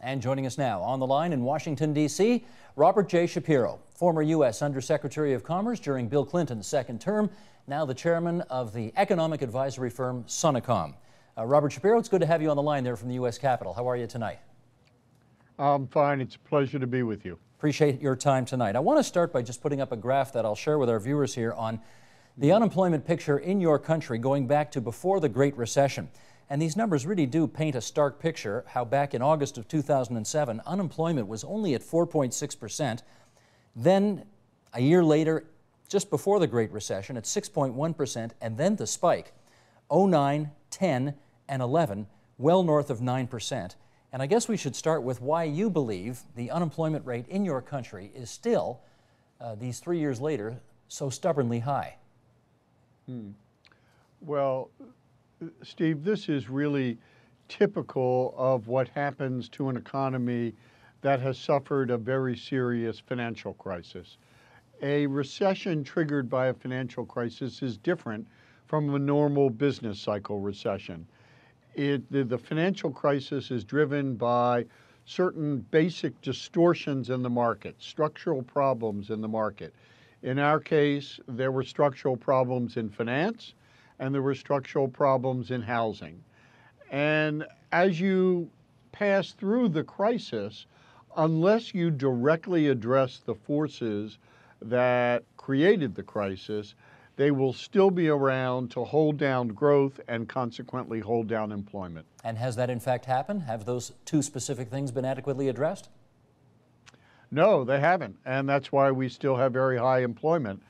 And joining us now on the line in Washington, D.C., Robert J. Shapiro, former U.S. Undersecretary of Commerce during Bill Clinton's second term, now the chairman of the economic advisory firm Sonacom. Robert Shapiro, it's good to have you on the line there from the U.S. Capitol. How are you tonight? I'm fine. It's a pleasure to be with you. Appreciate your time tonight. I want to start by just putting up a graph that I'll share with our viewers here on the unemployment picture in your country going back to before the Great Recession. And these numbers really do paint a stark picture how back in August of 2007, unemployment was only at 4.6%. Then a year later, just before the Great Recession, at 6.1%, and then the spike, 09, 10, and 11, well north of 9%. And I guess we should start with why you believe the unemployment rate in your country is still, these 3 years later, so stubbornly high. Well, Steve, this is really typical of what happens to an economy that has suffered a very serious financial crisis. A recession triggered by a financial crisis is different from a normal business cycle recession. The financial crisis is driven by certain basic distortions in the market, structural problems in the market. In our case, there were structural problems in finance, and there were structural problems in housing. And as you pass through the crisis, unless you directly address the forces that created the crisis, they will still be around to hold down growth and consequently hold down employment. And has that in fact happened? Have those two specific things been adequately addressed? No, they haven't. And that's why we still have very high unemployment.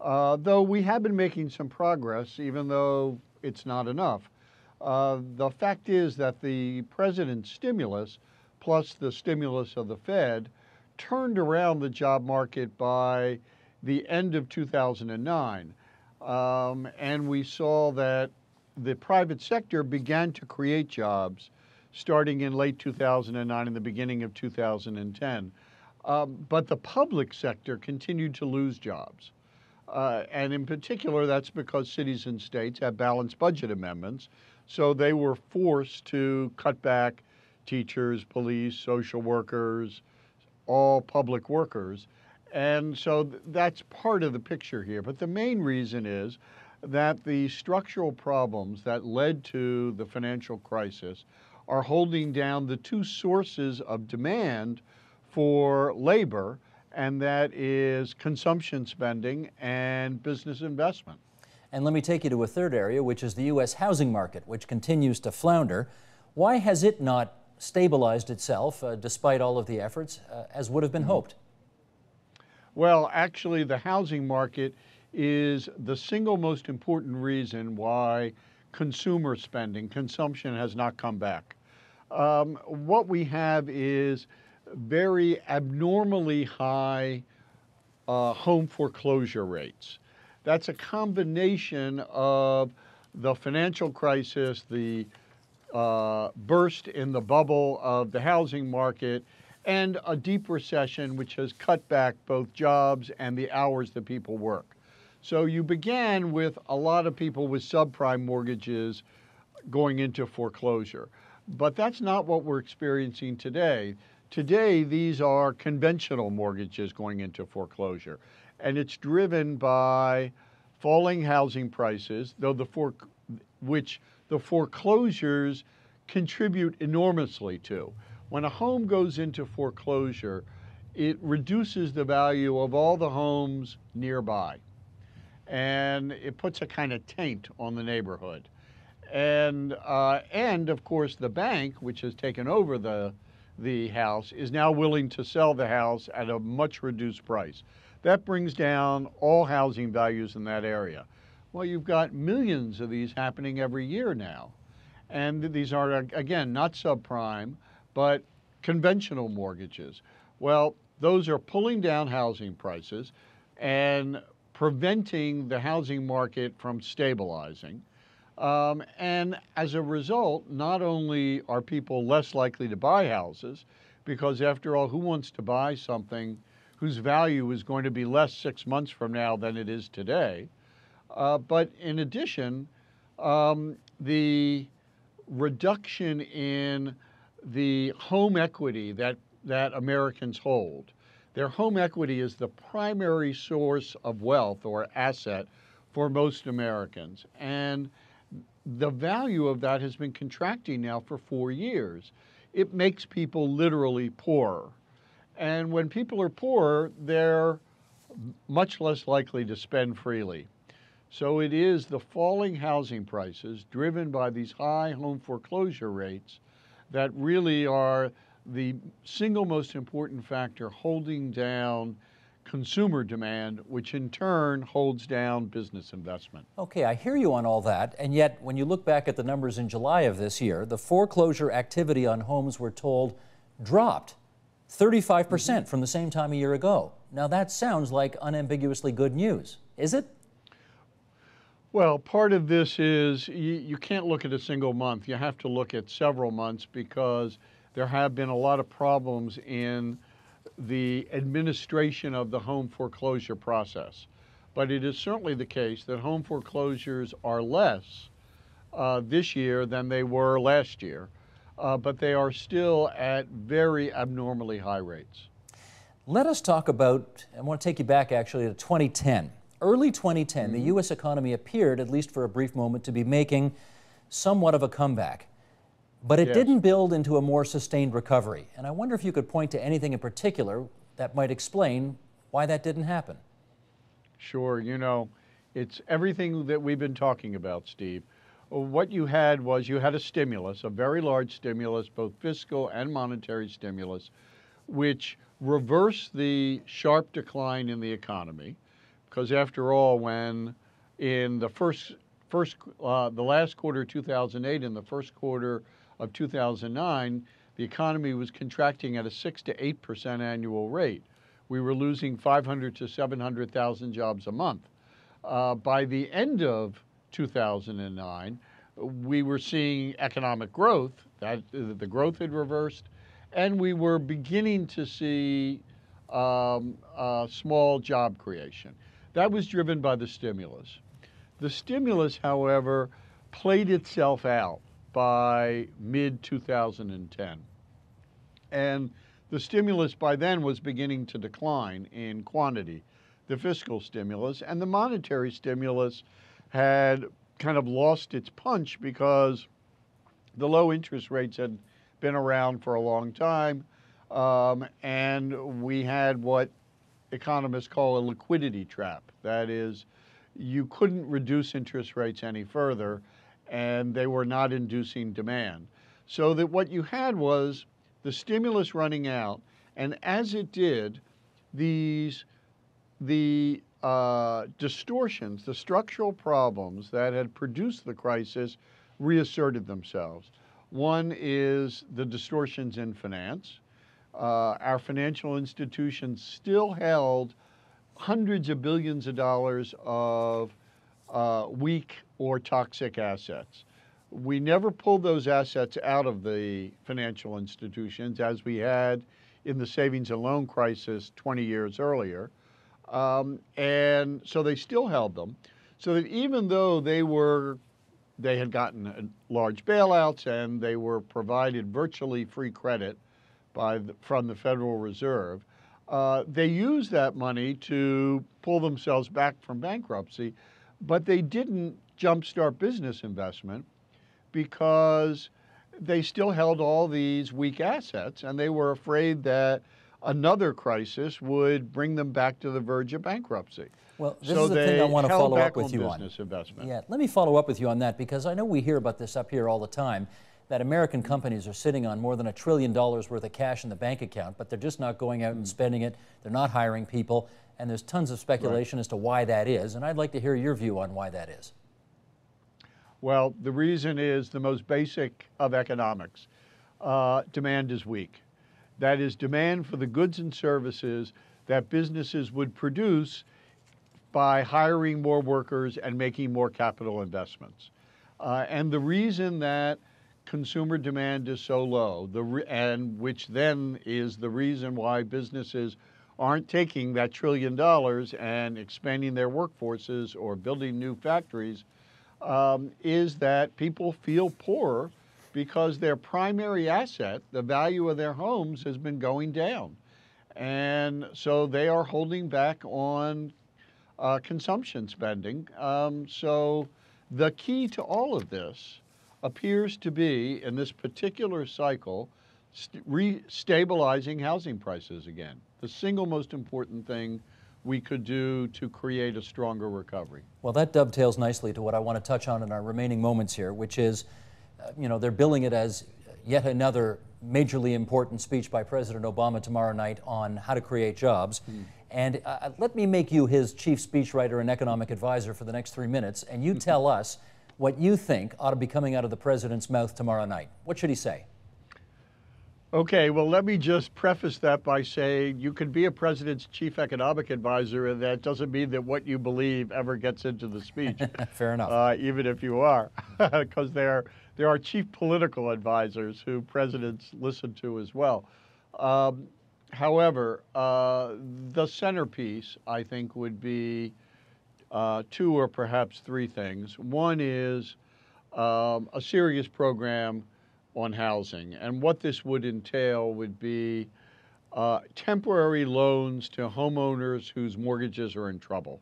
Though we have been making some progress, even though it's not enough. The fact is that the president's stimulus, plus the stimulus of the Fed, turned around the job market by the end of 2009. And we saw that the private sector began to create jobs starting in late 2009 and the beginning of 2010. But the public sector continued to lose jobs. And in particular, that's because cities and states have balanced budget amendments. So they were forced to cut back teachers, police, social workers, all public workers. And so that's part of the picture here. But the main reason is that the structural problems that led to the financial crisis are holding down the two sources of demand for labor, and that is consumption spending and business investment. And let me take you to a third area, which is the U.S. housing market, which continues to flounder. Why has it not stabilized itself, despite all of the efforts, as would have been hoped? Well, actually, the housing market is the single most important reason why consumer spending, consumption has not come back. What we have is very abnormally high home foreclosure rates. That's a combination of the financial crisis, the burst in the bubble of the housing market, and a deep recession which has cut back both jobs and the hours that people work. So you began with a lot of people with subprime mortgages going into foreclosure. But that's not what we're experiencing today. Today, these are conventional mortgages going into foreclosure. And it's driven by falling housing prices, which the foreclosures contribute enormously to. When a home goes into foreclosure, it reduces the value of all the homes nearby. And it puts a kind of taint on the neighborhood. And of course, the bank, which has taken over the house, is now willing to sell the house at a much reduced price. That brings down all housing values in that area. Well, you've got millions of these happening every year now. And these are, again, not subprime, but conventional mortgages. Well, those are pulling down housing prices and preventing the housing market from stabilizing. And as a result, not only are people less likely to buy houses, because after all, who wants to buy something whose value is going to be less 6 months from now than it is today? But in addition, the reduction in the home equity that Americans hold. Their home equity is the primary source of wealth or asset for most Americans. And the value of that has been contracting now for 4 years. It makes people literally poorer. And when people are poor, they're much less likely to spend freely. So it is the falling housing prices driven by these high home foreclosure rates that really are the single most important factor holding down consumer demand, which in turn holds down business investment. Okay, I hear you on all that, and yet when you look back at the numbers in July of this year, the foreclosure activity on homes, we're told, dropped 35% from the same time a year ago. Now that sounds like unambiguously good news, is it? Well, part of this is you can't look at a single month. You have to look at several months because there have been a lot of problems in the administration of the home foreclosure process. But it is certainly the case that home foreclosures are less this year than they were last year, but they are still at very abnormally high rates. Let us talk about, I want to take you back actually to 2010. Early 2010, the U.S. economy appeared, at least for a brief moment, to be making somewhat of a comeback. But it didn't build into a more sustained recovery. And I wonder if you could point to anything in particular that might explain why that didn't happen. Sure, it's everything that we've been talking about, Steve. What you had was you had a stimulus, a very large stimulus, both fiscal and monetary stimulus, which reversed the sharp decline in the economy. Because after all, when in the the last quarter of 2008 and the first quarter of 2009, the economy was contracting at a 6 to 8% annual rate. We were losing 500 to 700,000 jobs a month. By the end of 2009, we were seeing economic growth, that the growth had reversed, and we were beginning to see small job creation. That was driven by the stimulus. The stimulus, however, played itself out by mid-2010. And the stimulus by then was beginning to decline in quantity, the fiscal stimulus, and the monetary stimulus had kind of lost its punch because the low interest rates had been around for a long time, and we had what economists call a liquidity trap. That is, you couldn't reduce interest rates any further, and they were not inducing demand. So that what you had was the stimulus running out, and as it did, the distortions, the structural problems that had produced the crisis reasserted themselves. One is the distortions in finance. Our financial institutions still held hundreds of billions of dollars of weak or toxic assets. We never pulled those assets out of the financial institutions as we had in the savings and loan crisis 20 years earlier. And so they still held them. So that even though they had gotten large bailouts and they were provided virtually free credit from the Federal Reserve, they used that money to pull themselves back from bankruptcy, but they didn't jumpstart business investment because they still held all these weak assets, and they were afraid that another crisis would bring them back to the verge of bankruptcy. Well, this is the thing I want to follow up with you on. Business investment. Yeah, let me follow up with you on that, because I know we hear about this up here all the time, that American companies are sitting on more than $1 trillion worth of cash in the bank account, but they're just not going out and spending it. They're not hiring people, and there's tons of speculation as to why that is, and I'd like to hear your view on why that is. Well, the reason is the most basic of economics. Demand is weak. That is, demand for the goods and services that businesses would produce by hiring more workers and making more capital investments. And the reason that consumer demand is so low, and which then is the reason why businesses aren't taking that $1 trillion and expanding their workforces or building new factories, is that people feel poorer because their primary asset, the value of their homes, has been going down. And so they are holding back on consumption spending. So the key to all of this appears to be, in this particular cycle, stabilizing housing prices again. The single most important thing we could do to create a stronger recovery. Well, that dovetails nicely to what I want to touch on in our remaining moments here, which is, they're billing it as yet another majorly important speech by President Obama tomorrow night on how to create jobs. And let me make you his chief speechwriter and economic advisor for the next 3 minutes, and you tell us what you think ought to be coming out of the president's mouth tomorrow night. What should he say? Okay, well, let me just preface that by saying you can be a president's chief economic advisor, and that doesn't mean that what you believe ever gets into the speech. Fair enough. Even if you are, because there are chief political advisors who presidents listen to as well. However, the centerpiece, I think, would be 2 or perhaps 3 things. One is a serious program on housing. And what this would entail would be temporary loans to homeowners whose mortgages are in trouble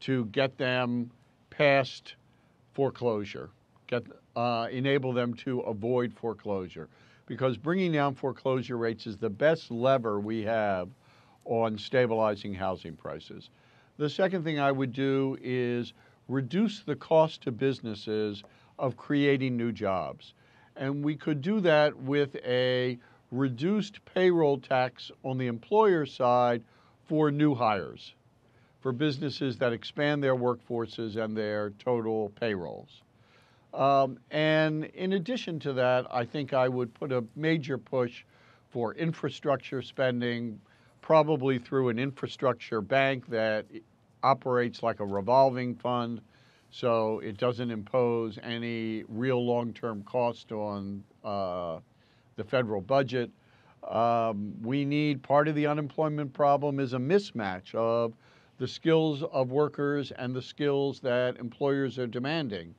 to get them past foreclosure, enable them to avoid foreclosure. Because bringing down foreclosure rates is the best lever we have on stabilizing housing prices. The second thing I would do is reduce the cost to businesses of creating new jobs. And we could do that with a reduced payroll tax on the employer side for new hires, for businesses that expand their workforces and their total payrolls. And in addition to that, I think I would put a major push for infrastructure spending, probably through an infrastructure bank that operates like a revolving fund, so it doesn't impose any real long-term cost on the federal budget. We need, part of the unemployment problem is a mismatch of the skills of workers and the skills that employers are demanding.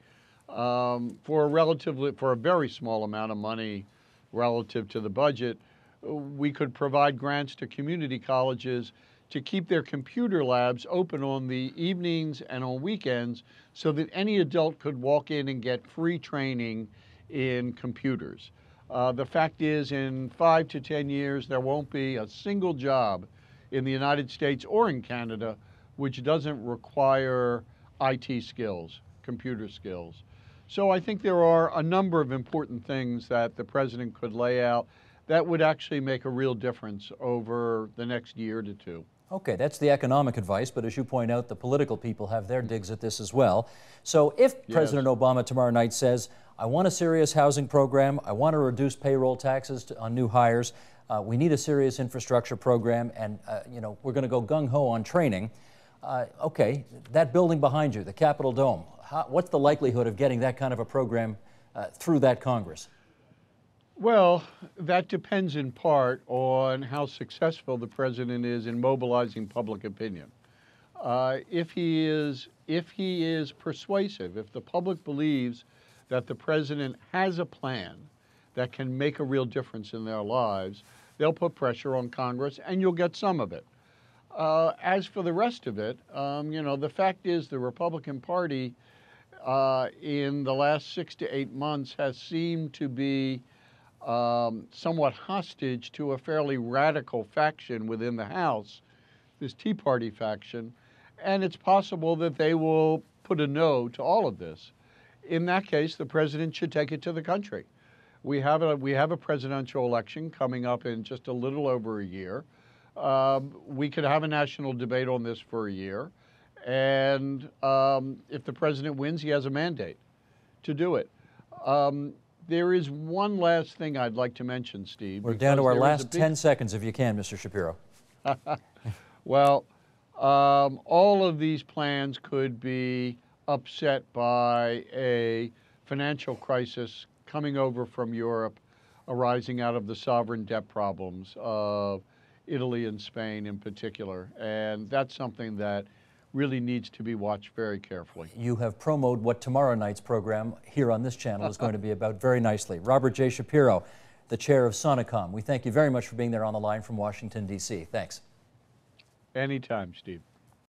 For a very small amount of money relative to the budget, we could provide grants to community colleges to keep their computer labs open on the evenings and on weekends so that any adult could walk in and get free training in computers. The fact is, in 5 to 10 years, there won't be a single job in the United States or in Canada which doesn't require IT skills, computer skills. So I think there are a number of important things that the president could lay out that would actually make a real difference over the next year to 2. Okay, that's the economic advice, but as you point out, the political people have their digs at this as well. So if President Obama tomorrow night says, I want a serious housing program, I want to reduce payroll taxes on new hires, we need a serious infrastructure program, and we're going to go gung-ho on training. Okay, that building behind you, the Capitol Dome, what's the likelihood of getting that kind of a program through that Congress? Well, that depends in part on how successful the president is in mobilizing public opinion. If he is persuasive, if the public believes that the president has a plan that can make a real difference in their lives, they'll put pressure on Congress, and you'll get some of it. As for the rest of it, the fact is the Republican Party in the last 6 to 8 months has seemed to be somewhat hostage to a fairly radical faction within the House, this Tea Party faction, and it's possible that they will put a no to all of this. In that case, the president should take it to the country. We have a presidential election coming up in just a little over a year. We could have a national debate on this for a year, and if the president wins, he has a mandate to do it. There is one last thing I'd like to mention, Steve. We're down to our last 10 seconds, if you can, Mr. Shapiro. Well, all of these plans could be upset by a financial crisis coming over from Europe, arising out of the sovereign debt problems of Italy and Spain in particular. And that's something that really needs to be watched very carefully. You have promoted what tomorrow night's program here on this channel is going to be about very nicely. Robert J. Shapiro, the chair of Sonecom. We thank you very much for being there on the line from Washington, D.C. Thanks. Anytime, Steve.